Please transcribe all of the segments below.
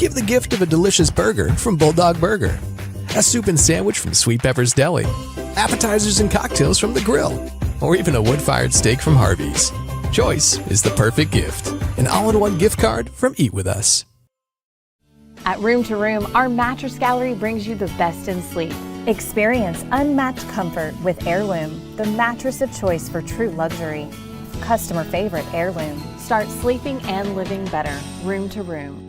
Give the gift of a delicious burger from Bulldog Burger, a soup and sandwich from Sweet Pepper's Deli, appetizers and cocktails from The Grill, or even a wood-fired steak from Harvey's. Choice is the perfect gift. An all-in-one gift card from Eat With Us. At Room to Room, our mattress gallery brings you the best in sleep. Experience unmatched comfort with Heirloom, the mattress of choice for true luxury. Customer favorite Heirloom. Start sleeping and living better. Room to Room.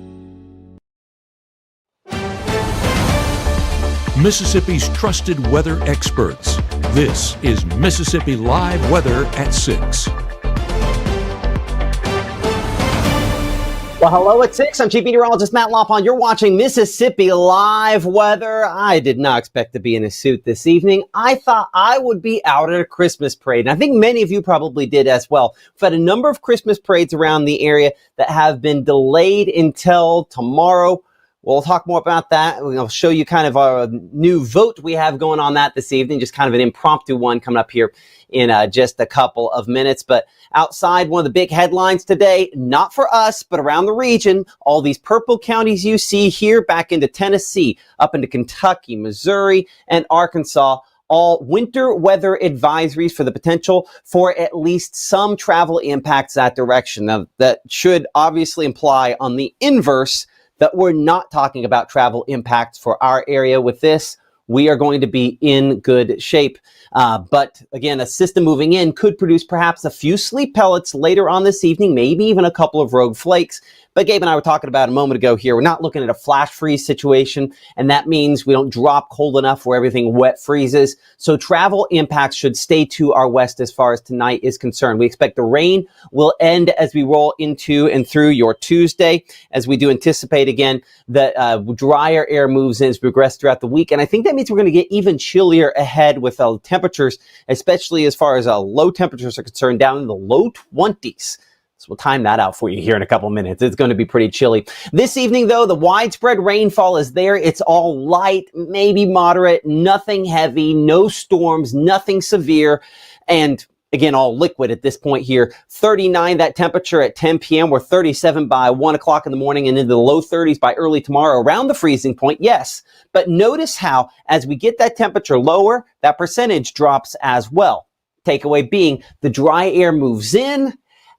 Mississippi's trusted weather experts. This is Mississippi Live Weather at 6. Well, hello at 6. I'm Chief Meteorologist Matt Loppon. You're watching Mississippi Live Weather. I did not expect to be in a suit this evening. I thought I would be out at a Christmas parade, and I think many of you probably did as well. We've had a number of Christmas parades around the area that have been delayed until tomorrow. We'll talk more about that. I'll show you kind of our new vote we have going on that this evening, just kind of an impromptu one coming up here in just a couple of minutes. But outside, one of the big headlines today, not for us, but around the region, all these purple counties you see here back into Tennessee, up into Kentucky, Missouri, and Arkansas, all winter weather advisories for the potential for at least some travel impacts that direction. Now, that should obviously imply on the inverse that we're not talking about travel impacts for our area with this. We are going to be in good shape. But again, a system moving in could produce perhaps a few sleet pellets later on this evening, maybe even a couple of rogue flakes. But Gabe and I were talking about a moment ago here, we're not looking at a flash freeze situation, and that means we don't drop cold enough where everything wet freezes. So travel impacts should stay to our west as far as tonight is concerned. We expect the rain will end as we roll into and through your Tuesday, as we do anticipate again that drier air moves in as we progress throughout the week. And I think that means we're going to get even chillier ahead with temperatures, especially as far as low temperatures are concerned, down in the low 20s. So we'll time that out for you here in a couple minutes. It's going to be pretty chilly. This evening, though, the widespread rainfall is there. It's all light, maybe moderate, nothing heavy, no storms, nothing severe, and again, all liquid at this point here. 39, that temperature at 10 p.m. We're 37 by 1 o'clock in the morning and into the low 30s by early tomorrow, around the freezing point, yes. But notice how, as we get that temperature lower, that percentage drops as well. Takeaway being, the dry air moves in,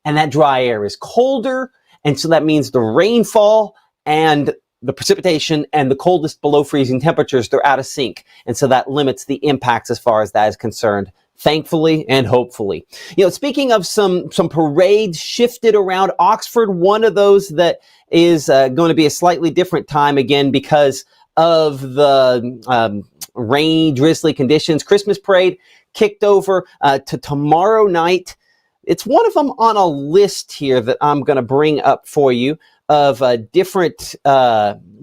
and that dry air is colder, and so that means the rainfall and the precipitation and the coldest below freezing temperatures, they're out of sync. And so that limits the impacts as far as that is concerned, thankfully and hopefully. You know, speaking of some parades shifted around Oxford, one of those that is going to be a slightly different time again because of the rainy, drizzly conditions. Christmas parade kicked over to tomorrow night. It's one of them on a list here that I'm going to bring up for you of different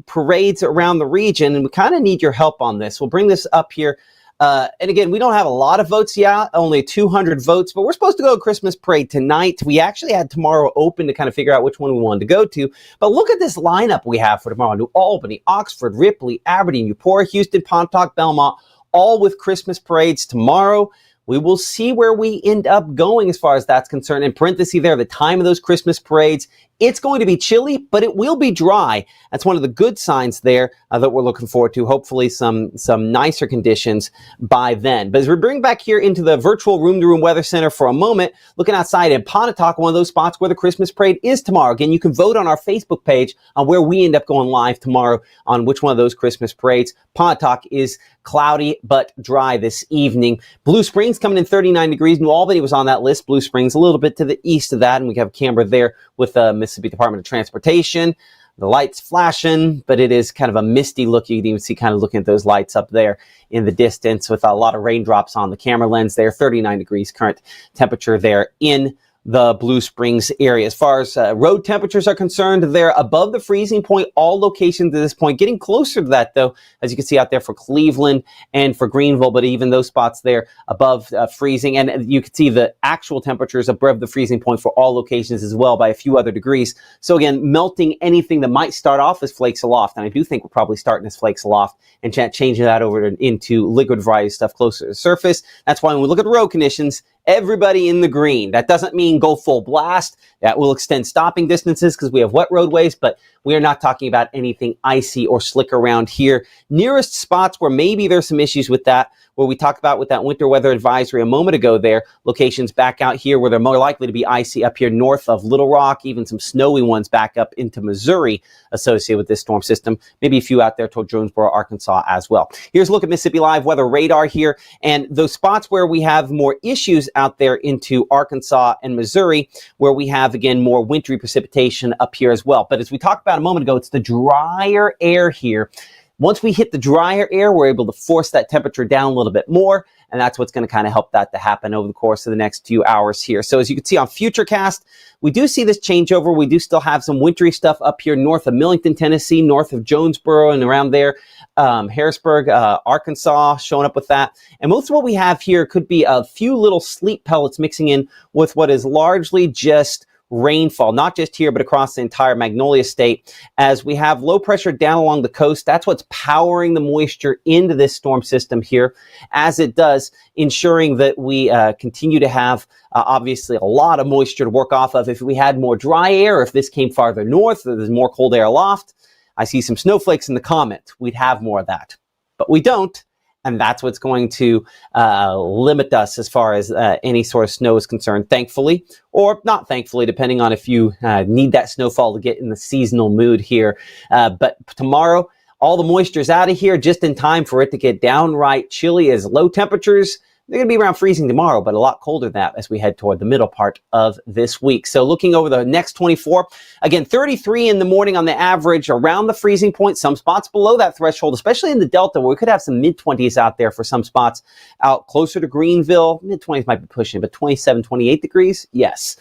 parades around the region, and we kind of need your help on this. We'll bring this up here. And again, we don't have a lot of votes yet, only 200 votes, but we're supposed to go to Christmas parade tonight. We actually had tomorrow open to kind of figure out which one we wanted to go to. But look at this lineup we have for tomorrow. New Albany, Oxford, Ripley, Aberdeen, Eupora, Houston, Pontotoc, Belmont, all with Christmas parades tomorrow. We will see where we end up going as far as that's concerned. In parentheses there, the time of those Christmas parades, it's going to be chilly, but it will be dry. That's one of the good signs there that we're looking forward to. Hopefully some nicer conditions by then. But as we bring back here into the virtual room-to-room weather center for a moment, looking outside in Pontotoc, one of those spots where the Christmas parade is tomorrow. Again, you can vote on our Facebook page on where we end up going live tomorrow on which one of those Christmas parades. Pontotoc is cloudy but dry this evening. Blue Springs coming in 39 degrees. New Albany was on that list. Blue Springs a little bit to the east of that, and we have a camera there with Mississippi Department of Transportation. The lights flashing, but it is kind of a misty look. You can even see kind of looking at those lights up there in the distance with a lot of raindrops on the camera lens there. 39 degrees current temperature there in the Blue Springs area. As far as road temperatures are concerned, they're above the freezing point, all locations at this point. Getting closer to that, though, as you can see out there for Cleveland and for Greenville, but even those spots there above freezing. And you can see the actual temperatures above the freezing point for all locations as well by a few other degrees. So again, melting anything that might start off as flakes aloft. And I do think we're probably starting as flakes aloft and changing that over into liquid variety stuff closer to the surface. That's why when we look at the road conditions, everybody in the green. That doesn't mean go full blast. That will extend stopping distances because we have wet roadways, but We are not talking about anything icy or slick around here. Nearest spots where maybe there's some issues with that, where we talked about with that winter weather advisory a moment ago there, locations back out here where they're more likely to be icy up here north of Little Rock, even some snowy ones back up into Missouri associated with this storm system, maybe a few out there toward Jonesboro, Arkansas as well. Here's a look at Mississippi Live weather radar here, and those spots where we have more issues out there into Arkansas and Missouri, where we have, again, more wintry precipitation up here as well. But as we talked about a moment ago, it's the drier air here. Once we hit the drier air, we're able to force that temperature down a little bit more, and that's what's going to kind of help that to happen over the course of the next few hours here. So as you can see on Futurecast, we do see this changeover. We do still have some wintry stuff up here north of Millington, Tennessee, north of Jonesboro and around there, Harrisburg, Arkansas, showing up with that. And most of what we have here could be a few little sleet pellets mixing in with what is largely just rainfall, not just here, but across the entire Magnolia State. As we have low pressure down along the coast, that's what's powering the moisture into this storm system here, as it does, ensuring that we continue to have, obviously, a lot of moisture to work off of. If we had more dry air, if this came farther north, or there's more cold air aloft, I see some snowflakes in the comment, we'd have more of that. But we don't. And that's what's going to limit us as far as any sort of snow is concerned, thankfully, or not thankfully, depending on if you need that snowfall to get in the seasonal mood here. But tomorrow, all the moisture is out of here just in time for it to get downright chilly, as low temperatures, they're going to be around freezing tomorrow, but a lot colder than that as we head toward the middle part of this week. So looking over the next 24, again, 33 in the morning on the average, around the freezing point, some spots below that threshold, especially in the Delta, where we could have some mid-20s out there for some spots out closer to Greenville. Mid-20s might be pushing, but 27, 28 degrees, yes.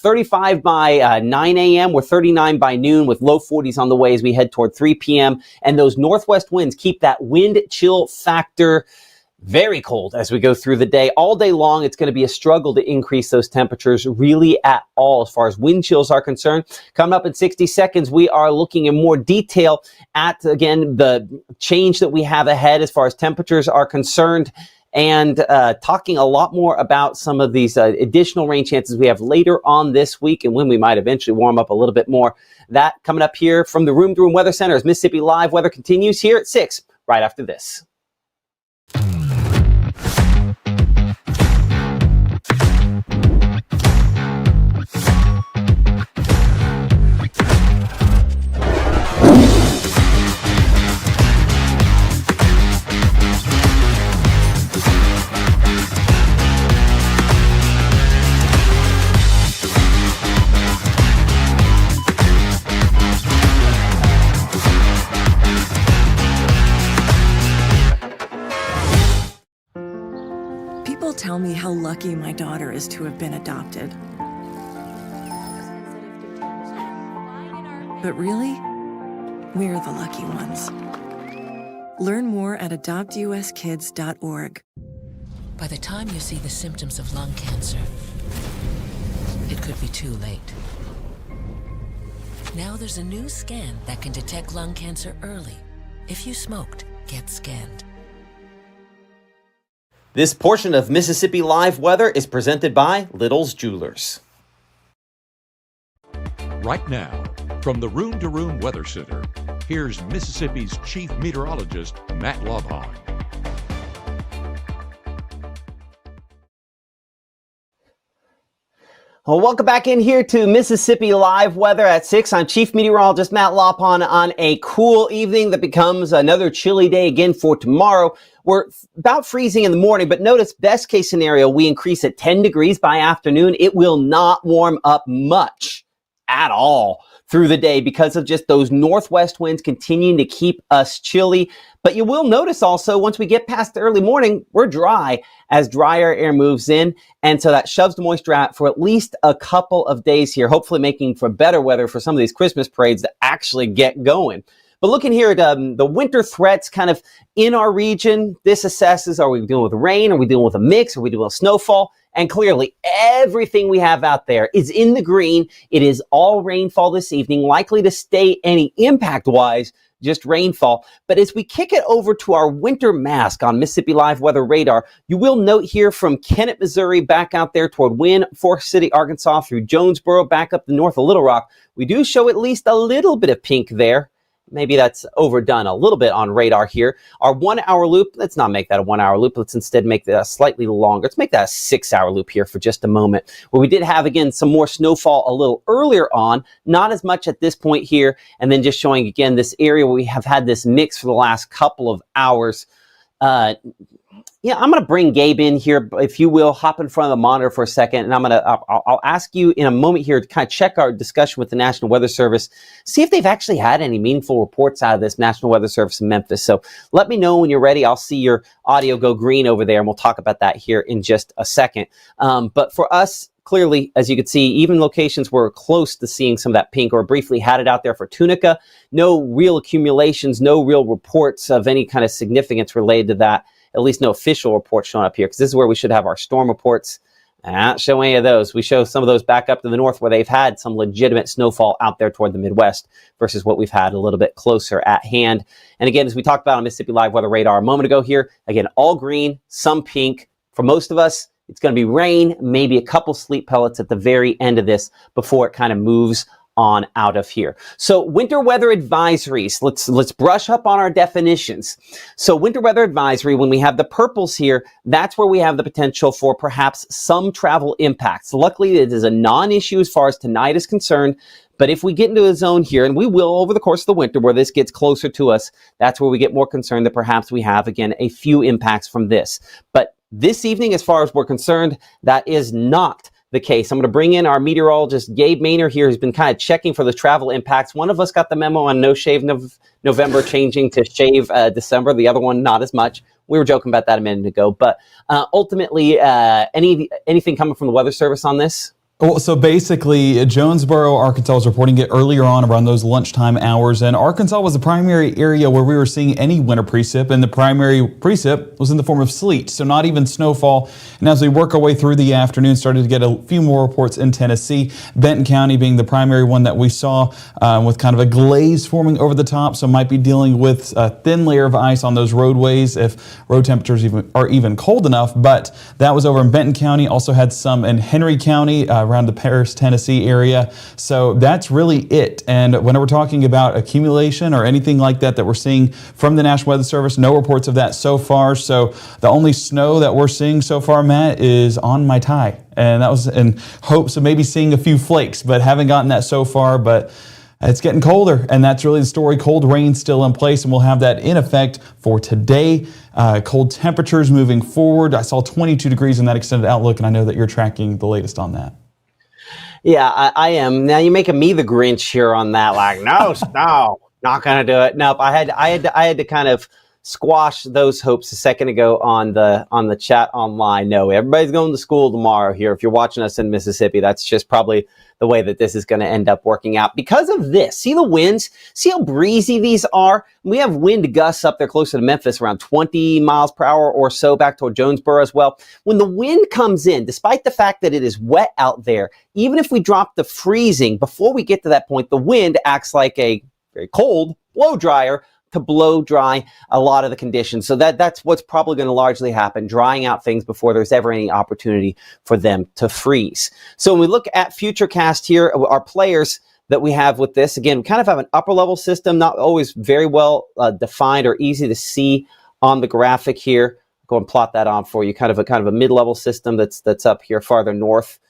35 by 9 a.m., we're 39 by noon with low 40s on the way as we head toward 3 p.m. And those northwest winds keep that wind chill factor very cold as we go through the day. All day long, it's going to be a struggle to increase those temperatures really at all as far as wind chills are concerned. Coming up in 60 seconds, we are looking in more detail at, again, the change that we have ahead as far as temperatures are concerned, and talking a lot more about some of these additional rain chances we have later on this week and when we might eventually warm up a little bit more. That coming up here from the Room to Room Weather Center as Mississippi Live weather continues here at 6 right after this. Tell me how lucky my daughter is to have been adopted. But really, we're the lucky ones. Learn more at adoptuskids.org. By the time you see the symptoms of lung cancer, it could be too late. Now there's a new scan that can detect lung cancer early. If you smoked, get scanned. This portion of Mississippi Live weather is presented by Little's Jewelers. Right now, from the Room to Room Weather Center, here's Mississippi's Chief Meteorologist, Matt Lobhon. Well, welcome back in here to Mississippi Live weather at 6. I'm Chief Meteorologist Matt Lopon on a cool evening that becomes another chilly day again for tomorrow. We're about freezing in the morning, but notice best case scenario, we increase at 10 degrees by afternoon. It will not warm up much at all through the day because of just those northwest winds continuing to keep us chilly. But you will notice also once we get past the early morning, we're dry as drier air moves in. And so that shoves the moisture out for at least a couple of days here, hopefully making for better weather for some of these Christmas parades to actually get going. But looking here at the winter threats kind of in our region, this assesses, are we dealing with rain? Are we dealing with a mix? Are we dealing with snowfall? And clearly, everything we have out there is in the green. It is all rainfall this evening, likely to stay any impact-wise, just rainfall. But as we kick it over to our winter mask on Mississippi Live Weather Radar, you will note here from Kennett, Missouri, back out there toward Wynne, Forest City, Arkansas, through Jonesboro, back up the north of Little Rock, we do show at least a little bit of pink there. Maybe that's overdone a little bit on radar here. Our 1 hour loop, let's not make that a 1 hour loop. Let's instead make that slightly longer. Let's make that a 6 hour loop here for just a moment, where we did have, again, some more snowfall a little earlier on, not as much at this point here. And then just showing, again, this area where we have had this mix for the last couple of hours. Yeah, I'm going to bring Gabe in here, if you will, hop in front of the monitor for a second, and I'll ask you in a moment here to kind of check our discussion with the National Weather Service, see if they've actually had any meaningful reports out of this National Weather Service in Memphis. So let me know when you're ready. I'll see your audio go green over there, and we'll talk about that here in just a second. But for us, clearly, as you can see, even locations were close to seeing some of that pink, or briefly had it out there for Tunica. No real accumulations, no real reports of any kind of significance related to that. At least no official reports showing up here, because this is where we should have our storm reports. Not show any of those. We show some of those back up to the north where they've had some legitimate snowfall out there toward the Midwest versus what we've had a little bit closer at hand. And again, as we talked about on Mississippi Live Weather Radar a moment ago here, again, all green, some pink. For most of us, it's going to be rain, maybe a couple sleet pellets at the very end of this before it kind of moves on out of here. So winter weather advisories, let's brush up on our definitions. So winter weather advisory, when we have the purples here, that's where we have the potential for perhaps some travel impacts. Luckily, it is a non-issue as far as tonight is concerned. But if we get into a zone here, and we will over the course of the winter where this gets closer to us, that's where we get more concerned that perhaps we have, again, a few impacts from this. But this evening, as far as we're concerned, that is not the case. I'm going to bring in our meteorologist, Gabe Maynor here, who's been kind of checking for the travel impacts. One of us got the memo on no shave November changing to shave December. The other one, not as much. We were joking about that a minute ago. But ultimately, anything coming from the Weather Service on this? Well, so basically, Jonesboro, Arkansas was reporting it earlier on around those lunchtime hours, and Arkansas was the primary area where we were seeing any winter precip, and the primary precip was in the form of sleet, so not even snowfall. And as we work our way through the afternoon, started to get a few more reports in Tennessee, Benton County being the primary one that we saw with kind of a glaze forming over the top, so might be dealing with a thin layer of ice on those roadways if road temperatures are even cold enough. But that was over in Benton County, also had some in Henry County, around the Paris, Tennessee area. So that's really it. And whenever we're talking about accumulation or anything like that we're seeing from the National Weather Service, no reports of that so far. So the only snow that we're seeing so far, Matt, is on my tie. And that was in hopes of maybe seeing a few flakes, but haven't gotten that so far. But it's getting colder, and that's really the story. Cold rain still in place, and we'll have that in effect for today. Cold temperatures moving forward. I saw 22 degrees in that extended outlook, and I know that you're tracking the latest on that. Yeah, I am. Now you're making me the Grinch here on that. Like, no, not gonna do it. Nope. I had to kind of squash those hopes a second ago on the chat online. No, everybody's going to school tomorrow here. If you're watching us in Mississippi, that's just probably the way that this is going to end up working out because of this. See the winds? See how breezy these are? We have wind gusts up there closer to Memphis, around 20 miles per hour or so, back toward Jonesboro as well. When the wind comes in, despite the fact that it is wet out there, even if we drop the freezing, before we get to that point, the wind acts like a very cold blow dryer to blow dry a lot of the conditions. So that's what's probably going to largely happen, drying out things before there's ever any opportunity for them to freeze. So when we look at Futurecast here, our players that we have with this, again, we kind of have an upper level system, not always very well defined or easy to see on the graphic here. Go and plot that on for you. Kind of a mid-level system that's up here farther north.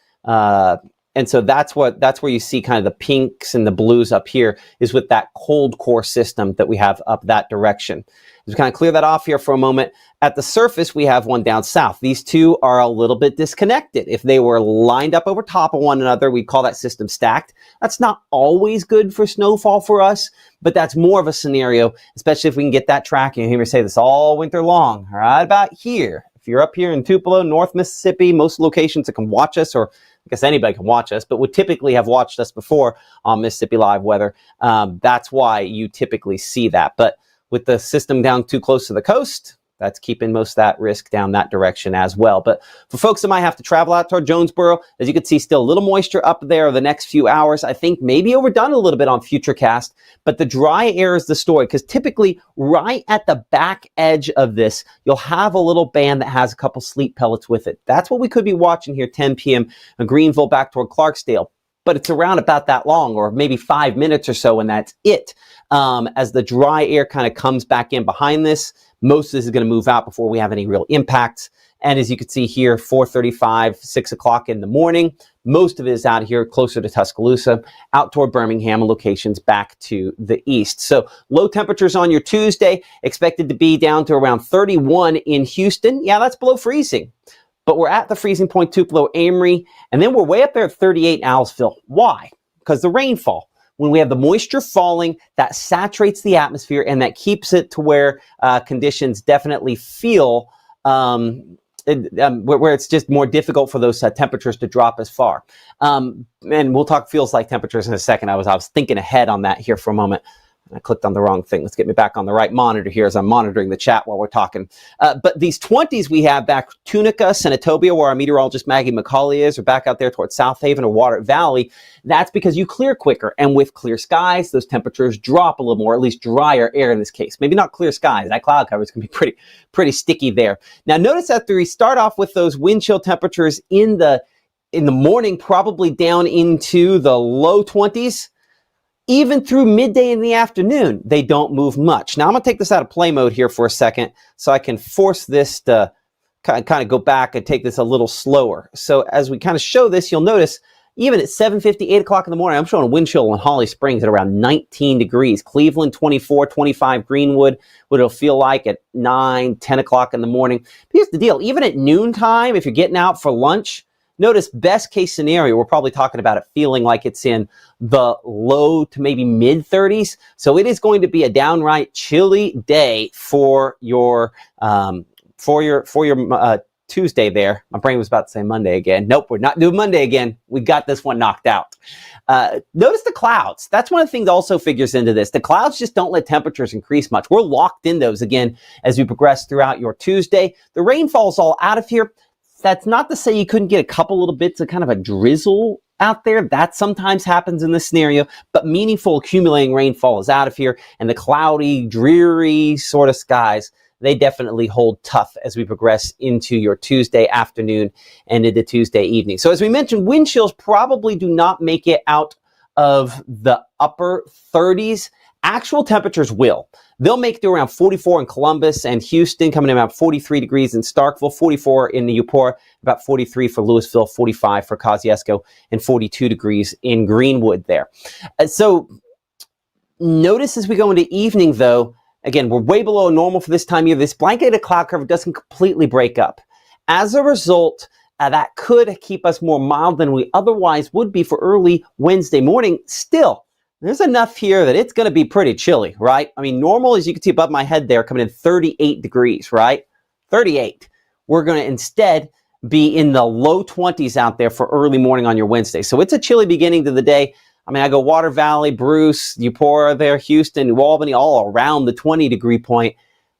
And so that's where you see kind of the pinks and the blues up here is with that cold core system that we have up that direction. As we kind of clear that off here for a moment, at the surface, we have one down south. These two are a little bit disconnected. If they were lined up over top of one another, we'd call that system stacked. That's not always good for snowfall for us, but that's more of a scenario, especially if we can get that tracking. You hear me say this all winter long, right about here. If you're up here in Tupelo, North Mississippi, most locations that can watch us, or I guess anybody can watch us, but would typically have watched us before on Mississippi Live Weather. That's why you typically see that. But with the system down too close to the coast, that's keeping most of that risk down that direction as well. But for folks that might have to travel out toward Jonesboro, as you can see, still a little moisture up there the next few hours. I think maybe overdone a little bit on Futurecast, but the dry air is the story, because typically right at the back edge of this, you'll have a little band that has a couple sleet pellets with it. That's what we could be watching here 10 p.m. in Greenville back toward Clarksdale. But it's around about that long, or maybe 5 minutes or so, and that's it. As the dry air kind of comes back in behind this, most of this is going to move out before we have any real impacts. And as you can see here, 4:35, 6 o'clock in the morning, most of it is out here closer to Tuscaloosa, out toward Birmingham, and locations back to the east. So low temperatures on your Tuesday, expected to be down to around 31 in Houston. Yeah, that's below freezing. But we're at the freezing point, Tupelo, Amory, and then we're way up there at 38 in Aliceville. Why? Because the rainfall. When we have the moisture falling, that saturates the atmosphere, and that keeps it to where conditions definitely feel where it's just more difficult for those temperatures to drop as far. And we'll talk feels like temperatures in a second. I was thinking ahead on that here for a moment. I clicked on the wrong thing. Let's get me back on the right monitor here as I'm monitoring the chat while we're talking. But these 20s we have back Tunica, Senatobia, where our meteorologist Maggie McCauley is, or back out there towards South Haven or Water Valley. That's because you clear quicker. And with clear skies, those temperatures drop a little more, at least drier air in this case. Maybe not clear skies. That cloud cover is going to be pretty sticky there. Now, notice after we start off with those wind chill temperatures in the morning, probably down into the low 20s, even through midday in the afternoon, they don't move much. Now, I'm going to take this out of play mode here for a second so I can force this to kind of go back and take this a little slower. So as we kind of show this, you'll notice even at 7:50, 8 o'clock in the morning, I'm showing a wind chill in Holly Springs at around 19 degrees. Cleveland, 24, 25 Greenwood, what it'll feel like at 9, 10 o'clock in the morning. But here's the deal. Even at noontime, if you're getting out for lunch, notice best case scenario, we're probably talking about it feeling like it's in the low to maybe mid 30s. So it is going to be a downright chilly day for your Tuesday there. My brain was about to say Monday again. Nope, we're not doing Monday again. We got this one knocked out. Notice the clouds. That's one of the things that also figures into this. The clouds just don't let temperatures increase much. We're locked in those again as we progress throughout your Tuesday. The rainfall's all out of here. That's not to say you couldn't get a couple little bits of kind of a drizzle out there. That sometimes happens in this scenario, but meaningful accumulating rainfall is out of here, and the cloudy, dreary sort of skies, they definitely hold tough as we progress into your Tuesday afternoon and into Tuesday evening. So as we mentioned, wind chills probably do not make it out of the upper 30s. Actual temperatures will. They'll make it to around 44 in Columbus and Houston, coming in about 43 degrees in Starkville, 44 in Eupora, about 43 for Louisville, 45 for Kosciuszko, and 42 degrees in Greenwood there. So notice as we go into evening, though, again, we're way below normal for this time of year. This blanketed cloud cover doesn't completely break up. As a result, that could keep us more mild than we otherwise would be for early Wednesday morning. Still, there's enough here that it's going to be pretty chilly, right? I mean, normal, as you can see above my head there, coming in 38 degrees, right? 38. We're going to instead be in the low 20s out there for early morning on your Wednesday. So it's a chilly beginning to the day. I mean, I go Water Valley, Bruce, Eupora there, Houston, New Albany, all around the 20-degree point.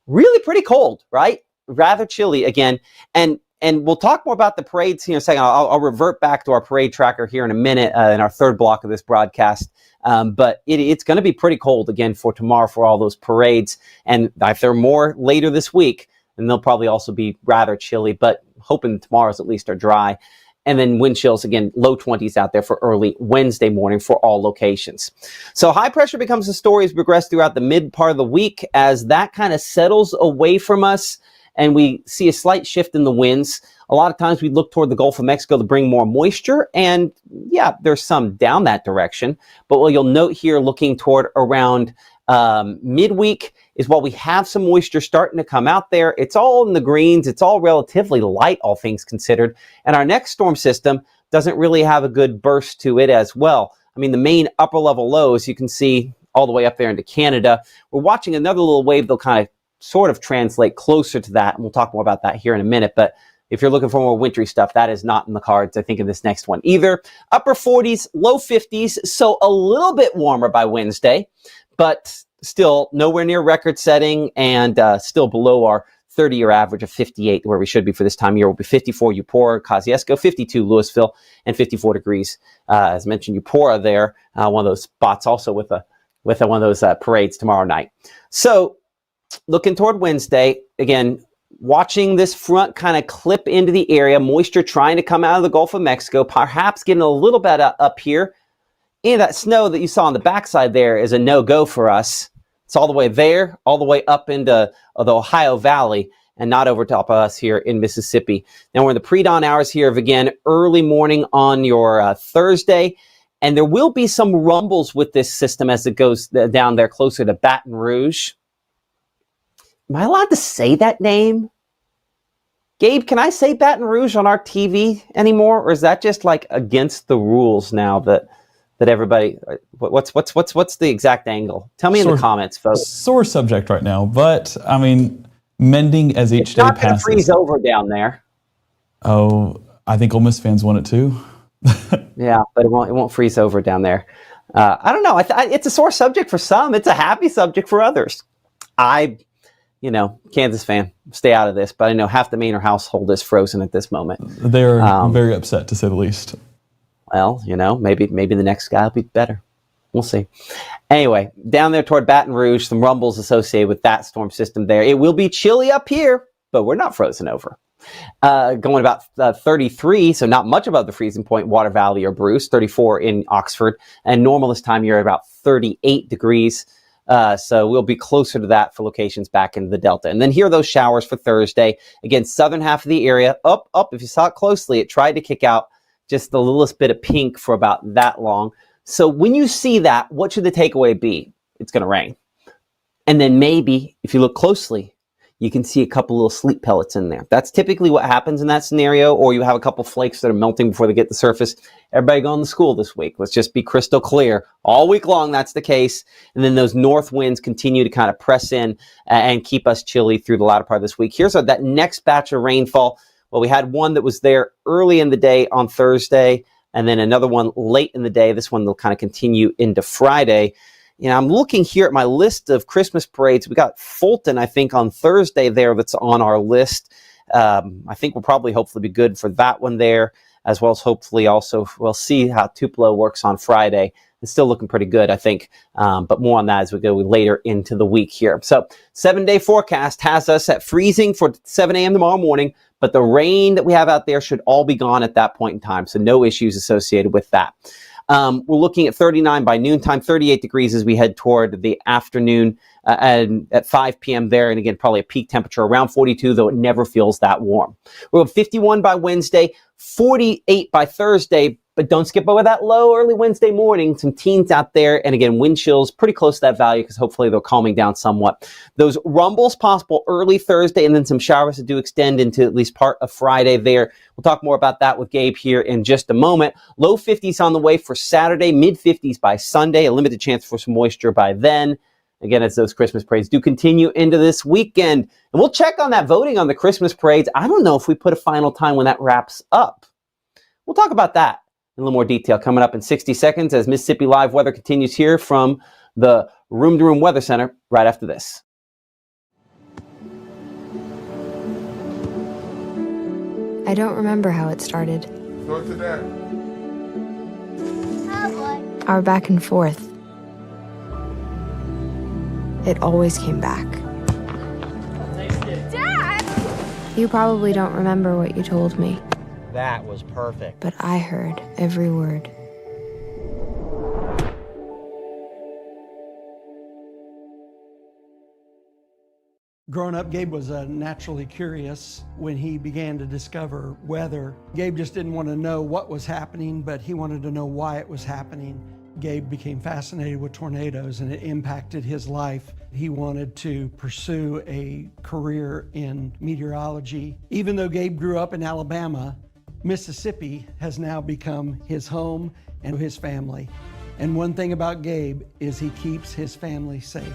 Really pretty cold, right? Rather chilly again. And we'll talk more about the parades here in a second. I'll revert back to our parade tracker here in a minute in our third block of this broadcast. But it's going to be pretty cold again for tomorrow for all those parades. And if there are more later this week, then they'll probably also be rather chilly, but hoping tomorrow's at least are dry. And then wind chills, again, low 20s out there for early Wednesday morning for all locations. So high pressure becomes the story as we progress throughout the mid part of the week as that kind of settles away from us and we see a slight shift in the winds. A lot of times we look toward the Gulf of Mexico to bring more moisture, and yeah, there's some down that direction. But what you'll note here looking toward around midweek is while we have some moisture starting to come out there, it's all in the greens. It's all relatively light, all things considered. And our next storm system doesn't really have a good burst to it as well. I mean, the main upper level lows, you can see all the way up there into Canada. We're watching another little wave that'll kind of sort of translate closer to that. And we'll talk more about that here in a minute. But if you're looking for more wintry stuff, that is not in the cards, I think, in this next one either. Upper 40s, low 50s, so a little bit warmer by Wednesday, but still nowhere near record setting and still below our 30-year average of 58, where we should be for this time of year. Will be 54 Eupora, Kosciuszko, 52 Louisville, and 54 degrees. As mentioned, Eupora there, one of those spots also with one of those parades tomorrow night. So looking toward Wednesday, again, watching this front kind of clip into the area, moisture trying to come out of the Gulf of Mexico, perhaps getting a little bit up here. And that snow that you saw on the backside there is a no-go for us. It's all the way there, all the way up into the Ohio Valley, and not over top of us here in Mississippi. Now we're in the pre-dawn hours here of, again, early morning on your Thursday, and there will be some rumbles with this system as it goes down there closer to Baton Rouge. Am I allowed to say that name? Gabe, can I say Baton Rouge on our TV anymore, or is that just like against the rules now that everybody? What's the exact angle? Tell me in the comments, folks. Sore subject right now, but I mean, mending as each day passes. It's not going to freeze over down there. Oh, I think Ole Miss fans want it too. Yeah, but it won't freeze over down there. I don't know. It's a sore subject for some. It's a happy subject for others. Kansas fan, stay out of this, but I know half the Mainer household is frozen at this moment. They're very upset, to say the least. Well, maybe the next guy will be better. We'll see. Anyway, down there toward Baton Rouge, some rumbles associated with that storm system there. It will be chilly up here, but we're not frozen over. Going about 33, so not much above the freezing point, Water Valley or Bruce, 34 in Oxford, and normal this time of year at about 38 degrees. So we'll be closer to that for locations back into the Delta. And then here are those showers for Thursday. Again, southern half of the area, up. If you saw it closely, it tried to kick out just the littlest bit of pink for about that long. So when you see that, what should the takeaway be? It's going to rain. And then maybe, if you look closely, you can see a couple little sleet pellets in there. That's typically what happens in that scenario, or you have a couple flakes that are melting before they get to the surface. Everybody going to school this week. Let's just be crystal clear. All week long, that's the case. And then those north winds continue to kind of press in and keep us chilly through the latter part of this week. Here's that next batch of rainfall. Well, we had one that was there early in the day on Thursday, and then another one late in the day. This one will kind of continue into Friday. I'm looking here at my list of Christmas parades. We got Fulton, I think, on Thursday there that's on our list. I think we'll probably hopefully be good for that one there, as well as hopefully also we'll see how Tupelo works on Friday. It's still looking pretty good, I think, but more on that as we go later into the week here. So 7-day forecast has us at freezing for 7 a.m. tomorrow morning, but the rain that we have out there should all be gone at that point in time, so no issues associated with that. We're looking at 39 by noontime, 38 degrees as we head toward the afternoon and at 5 p.m. there. And again, probably a peak temperature around 42, though it never feels that warm. We'll have 51 by Wednesday, 48 by Thursday, but don't skip over that low early Wednesday morning. Some teens out there. And again, wind chills pretty close to that value because hopefully they're calming down somewhat. Those rumbles possible early Thursday and then some showers that do extend into at least part of Friday there. We'll talk more about that with Gabe here in just a moment. Low 50s on the way for Saturday, mid 50s by Sunday, a limited chance for some moisture by then. Again, as those Christmas parades do continue into this weekend. And we'll check on that voting on the Christmas parades. I don't know if we put a final time when that wraps up. We'll talk about that in a little more detail coming up in 60 seconds as Mississippi Live Weather continues here from the Room to Room Weather Center right after this. I don't remember how it started. Go to that. Our back and forth. It always came back. Dad! You probably don't remember what you told me. That was perfect. But I heard every word. Growing up, Gabe was naturally curious. When he began to discover weather, Gabe just didn't want to know what was happening, but he wanted to know why it was happening. Gabe became fascinated with tornadoes and it impacted his life. He wanted to pursue a career in meteorology. Even though Gabe grew up in Alabama, Mississippi has now become his home and his family. And one thing about Gabe is he keeps his family safe.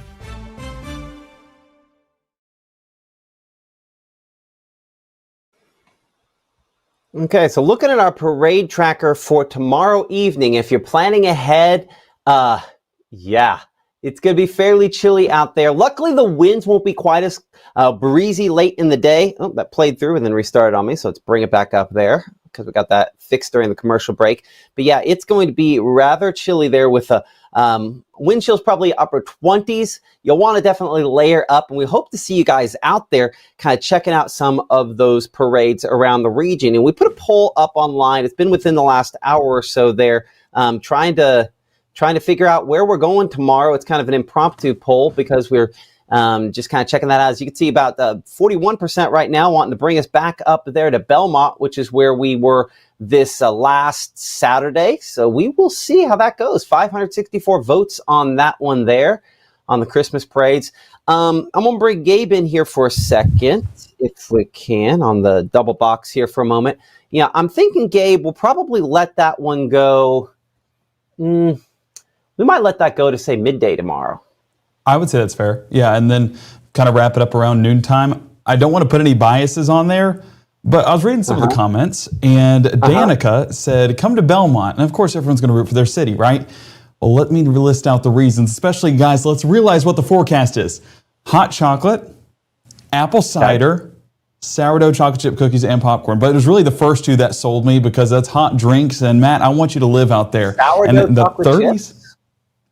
Okay, so looking at our parade tracker for tomorrow evening, if you're planning ahead, yeah, it's going to be fairly chilly out there. Luckily, the winds won't be quite as breezy late in the day. Oh, that played through and then restarted on me, so let's bring it back up there because we got that fixed during the commercial break. But yeah, it's going to be rather chilly there with a wind chills probably upper 20s. You'll want to definitely layer up, and we hope to see you guys out there kind of checking out some of those parades around the region. And we put a poll up online. It's been within the last hour or so there, trying to figure out where we're going tomorrow. It's kind of an impromptu poll because we're just kind of checking that out. As you can see, about 41% right now wanting to bring us back up there to Belmont, which is where we were this last Saturday. So we will see how that goes. 564 votes on that one there on the Christmas parades. I'm going to bring Gabe in here for a second, if we can, on the double box here for a moment. Yeah, I'm thinking, Gabe, we'll probably let that one go. We might let that go to, say, midday tomorrow. I would say that's fair. Yeah, and then kind of wrap it up around noontime. I don't want to put any biases on there, but I was reading some of the comments, and Danica said, come to Belmont. And of course, everyone's going to root for their city, right? Well, let me list out the reasons, especially, guys, let's realize what the forecast is. Hot chocolate, apple cider, sourdough chocolate chip cookies, and popcorn. But it was really the first two that sold me because that's hot drinks. And Matt, I want you to live out there. Sourdough and the chocolate 30s. Chips?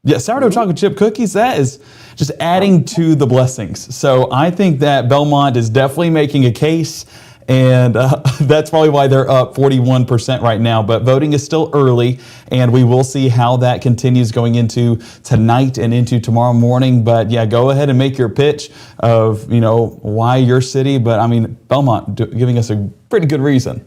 Yeah, sourdough chocolate chip cookies, that is just adding to the blessings. So I think that Belmont is definitely making a case, and that's probably why they're up 41% right now. But voting is still early, and we will see how that continues going into tonight and into tomorrow morning. But yeah, go ahead and make your pitch of, why your city. But I mean, Belmont giving us a pretty good reason.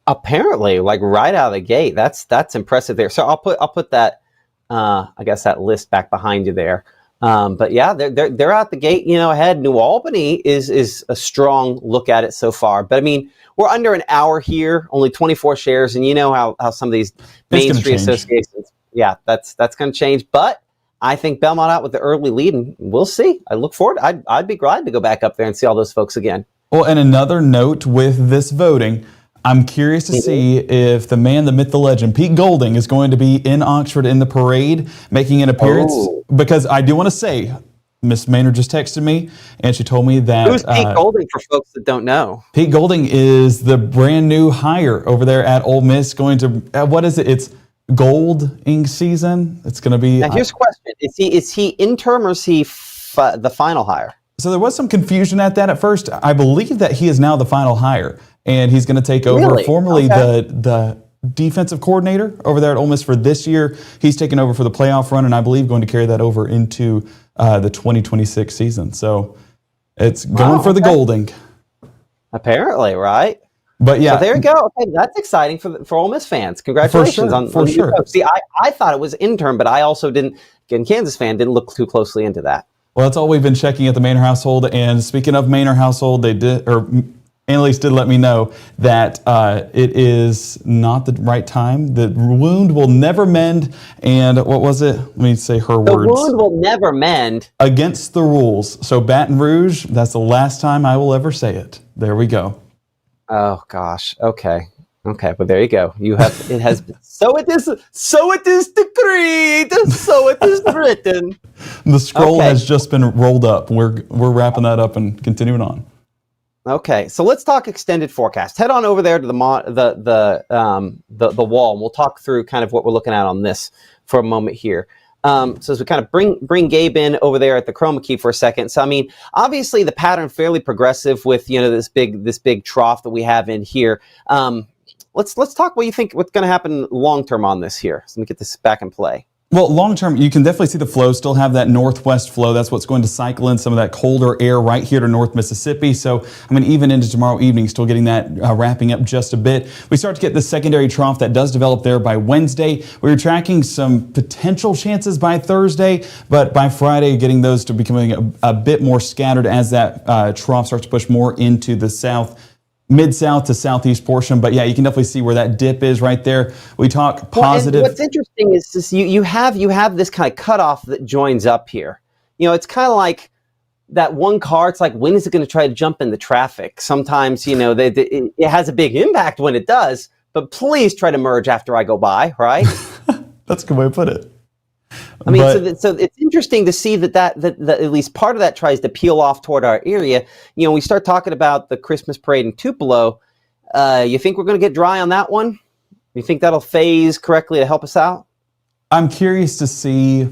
Apparently, like right out of the gate, that's impressive there. So I'll put that. I guess that list back behind you there. But yeah, they're out the gate, ahead. New Albany is a strong look at it so far. But I mean, we're under an hour here, only 24 shares, and you know how some of these mainstream associations, yeah, that's going to change. But I think Belmont out with the early lead, and we'll see. I look forward. I'd be glad to go back up there and see all those folks again. Well, and another note with this voting, I'm curious to see if the man, the myth, the legend, Pete Golding, is going to be in Oxford in the parade, making an appearance. Because I do want to say, Miss Maynard just texted me, and she told me that... Who's Pete Golding, for folks that don't know? Pete Golding is the brand new hire over there at Ole Miss, going to... what is it? It's golding season. It's going to be... Now, here's a question. Is he interim or is he the final hire? So there was some confusion at that at first. I believe that he is now the final hire, and he's going to take over formerly the defensive coordinator over there at Ole Miss for this year. He's taken over for the playoff run, and I believe going to carry that over into the 2026 season. So it's going for the Golding. Apparently, right? But yeah, so there you go. Okay, that's exciting for Ole Miss fans. Congratulations on sure. See, I thought it was interim, but I also didn't. Again, Kansas fan didn't look too closely into that. Well, that's all we've been checking at the Maynard household. And speaking of Maynard household, they did, or Annalise did let me know that it is not the right time. The wound will never mend. And what was it? Let me say her words. The wound will never mend. Against the rules. So Baton Rouge, that's the last time I will ever say it. There we go. Oh, gosh. Okay, but there you go. You have it has been, so it is decreed, so it is written. The scroll has just been rolled up. We're wrapping that up and continuing on. Okay, so let's talk extended forecast. Head on over there to the wall, and we'll talk through kind of what we're looking at on this for a moment here. So as we kind of bring Gabe in over there at the chroma key for a second. So I mean, obviously the pattern fairly progressive with this big trough that we have in here. Let's talk what you think what's going to happen long term on this here. So let me get this back in play. Well, long term, you can definitely see the flow still have that northwest flow. That's what's going to cycle in some of that colder air right here to North Mississippi. So, I mean, even into tomorrow evening, still getting that wrapping up just a bit. We start to get the secondary trough that does develop there by Wednesday. We're tracking some potential chances by Thursday, but by Friday, getting those to becoming a bit more scattered as that trough starts to push more into the mid-south to southeast portion. But yeah, you can definitely see where that dip is right there. We talk positive. Well, what's interesting is you have this kind of cutoff that joins up here. It's kind of like that one car, it's like, when is it going to try to jump in the traffic? Sometimes, it has a big impact when it does, but please try to merge after I go by, right? That's a good way to put it. I mean, so it's interesting to see that at least part of that tries to peel off toward our area. We start talking about the Christmas parade in Tupelo. You think we're going to get dry on that one? You think that'll phase correctly to help us out? I'm curious to see,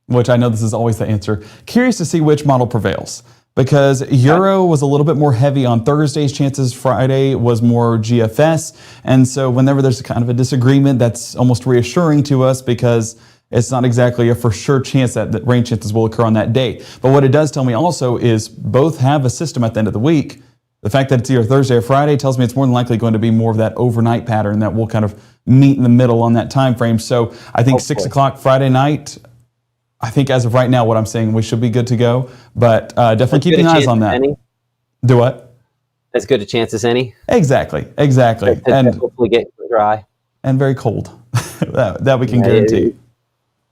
which I know this is always the answer, curious to see which model prevails. Because Euro was a little bit more heavy on Thursday's chances, Friday was more GFS. And so whenever there's kind of a disagreement, that's almost reassuring to us because it's not exactly a for sure chance that rain chances will occur on that day. But what it does tell me also is both have a system at the end of the week. The fact that it's either Thursday or Friday tells me it's more than likely going to be more of that overnight pattern that will kind of meet in the middle on that time frame. So I think 6 o'clock Friday night, I think as of right now, what I'm saying, we should be good to go. But definitely keeping eyes on that. Do what? As good a chance as any? Exactly. And hopefully get dry. And very cold. that we can guarantee.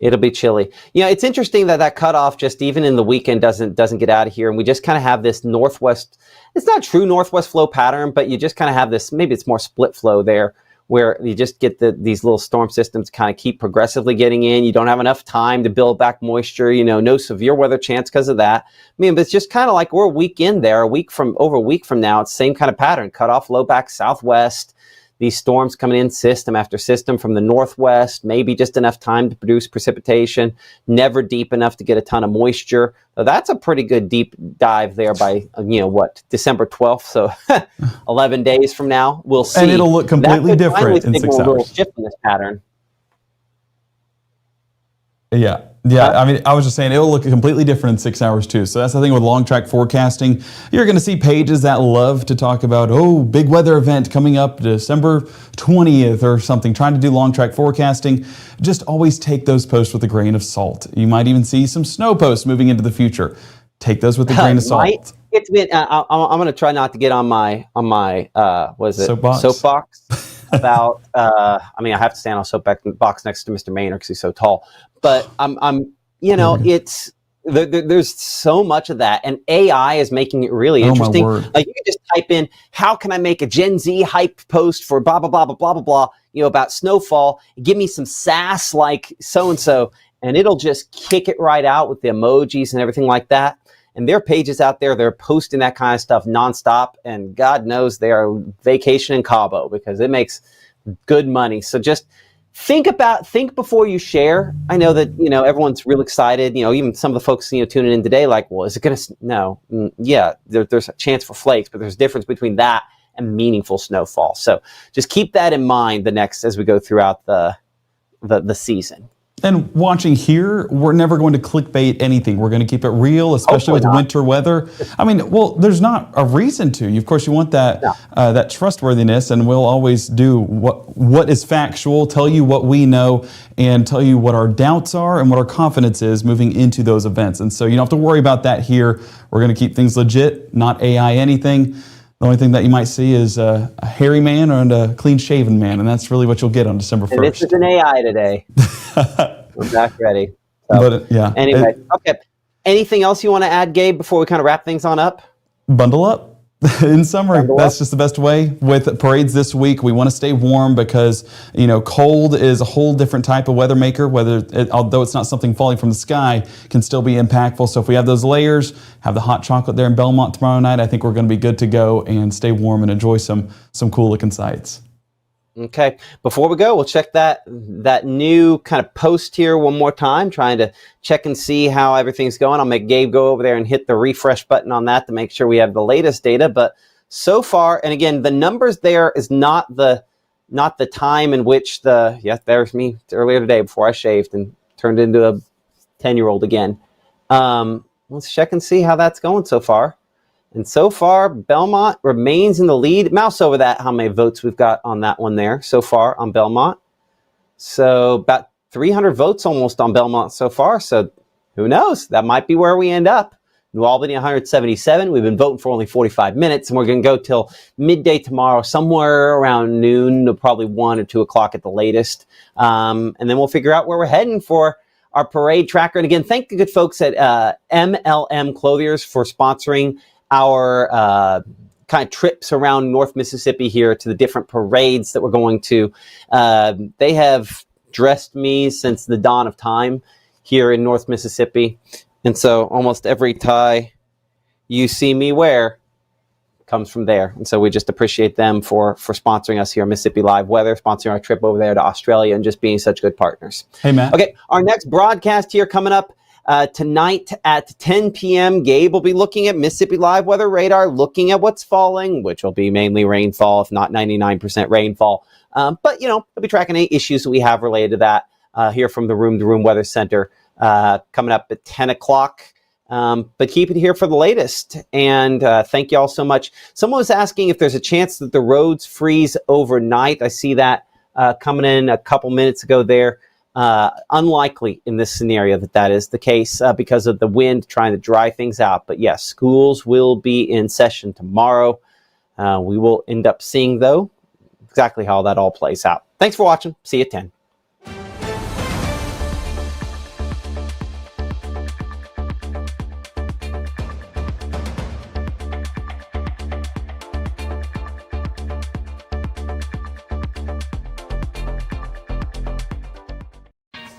It'll be chilly. It's interesting that cutoff just even in the weekend doesn't get out of here, and we just kind of have this northwest. It's not true northwest flow pattern, but you just kind of have this. Maybe it's more split flow there, where you just get these little storm systems kind of keep progressively getting in. You don't have enough time to build back moisture. No severe weather chance because of that. But it's just kind of like we're a week in there, over a week from now. It's the same kind of pattern. Cutoff low back southwest. These storms coming in system after system from the northwest, maybe just enough time to produce precipitation, never deep enough to get a ton of moisture. So that's a pretty good deep dive there by, December 12th. So 11 days from now, we'll see. And it'll look completely different in 6 hours. A little shift in this pattern. Yeah. I mean, I was just saying it'll look completely different in 6 hours too. So that's the thing with long track forecasting. You're going to see pages that love to talk about, big weather event coming up December 20th or something, trying to do long track forecasting. Just always take those posts with a grain of salt. You might even see some snow posts moving into the future. Take those with a grain of salt. I'm going to try not to get on my soapbox about. I have to stand on a soapbox next to Mr. Maynard because he's so tall. But it's there's so much of that, and AI is making it really interesting. Like you can just type in, "How can I make a Gen Z hype post for blah blah blah blah blah blah blah?" About snowfall. Give me some sass like so and so, and it'll just kick it right out with the emojis and everything like that. And there are pages out there, they're posting that kind of stuff nonstop, and God knows they are vacationing Cabo because it makes good money. So just think before you share. I know that, everyone's real excited. Even some of the folks, tuning in today, like, well, is it going to snow? Yeah, there's a chance for flakes, but there's a difference between that and meaningful snowfall. So just keep that in mind as we go throughout the season. And watching here, we're never going to clickbait anything. We're going to keep it real, especially with winter weather. I mean, well, there's not a reason to. Of course, you want that that trustworthiness, and we'll always do what is factual, tell you what we know, and tell you what our doubts are and what our confidence is moving into those events. And so you don't have to worry about that here. We're going to keep things legit, not AI anything. The only thing that you might see is a hairy man and a clean-shaven man, and that's really what you'll get on December 1st. And this is an AI today. We're back ready. So, Anyway, okay. Anything else you want to add, Gabe, before we kind of wrap things on up? Bundle up. In summary, that's just the best way. With parades this week, we want to stay warm because, cold is a whole different type of weather maker, although it's not something falling from the sky, can still be impactful. So if we have those layers, have the hot chocolate there in Belmont tomorrow night, I think we're going to be good to go and stay warm and enjoy some cool looking sights. Okay. Before we go, we'll check that new kind of post here one more time, trying to check and see how everything's going. I'll make Gabe go over there and hit the refresh button on that to make sure we have the latest data. But so far, and again, the numbers there is not the time in which there's me earlier today before I shaved and turned into a 10-year-old again. Let's check and see how that's going so far. And so far, Belmont remains in the lead. Mouse over that, how many votes we've got on that one there so far on Belmont. So about 300 votes almost on Belmont so far. So who knows? That might be where we end up. New Albany, 177. We've been voting for only 45 minutes, and we're going to go till midday tomorrow, somewhere around noon, probably 1 or 2 o'clock at the latest. And then we'll figure out where we're heading for our parade tracker. And again, thank the good folks at MLM Clothiers for sponsoring our kind of trips around North Mississippi here to the different parades that we're going to. They have dressed me since the dawn of time here in North Mississippi. And so almost every tie you see me wear comes from there. And so we just appreciate them for sponsoring us here on Mississippi Live Weather, sponsoring our trip over there to Australia, and just being such good partners. Hey, Matt. Okay, our next broadcast here coming up tonight at 10 p.m. Gabe will be looking at Mississippi Live Weather Radar, looking at what's falling, which will be mainly rainfall, if not 99% rainfall. But, you know, we'll be tracking any issues that we have related to that here from the Room to Room Weather Center coming up at 10 o'clock. But keep it here for the latest. And thank you all so much. Someone was asking if there's a chance that the roads freeze overnight. I see that coming in a couple minutes ago there. Unlikely in this scenario that is the case because of the wind trying to dry things out. But yes, schools will be in session tomorrow. We will end up seeing, though, exactly how that all plays out. Thanks for watching. See you at 10.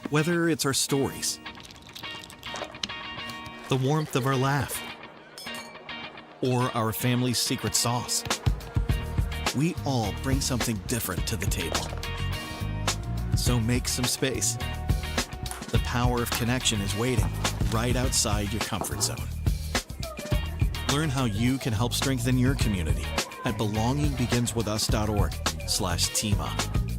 Whether it's our stories, the warmth of our laugh, or our family's secret sauce, we all bring something different to the table. So make some space. The power of connection is waiting right outside your comfort zone. Learn how you can help strengthen your community at belongingbeginswithus.org/teamup.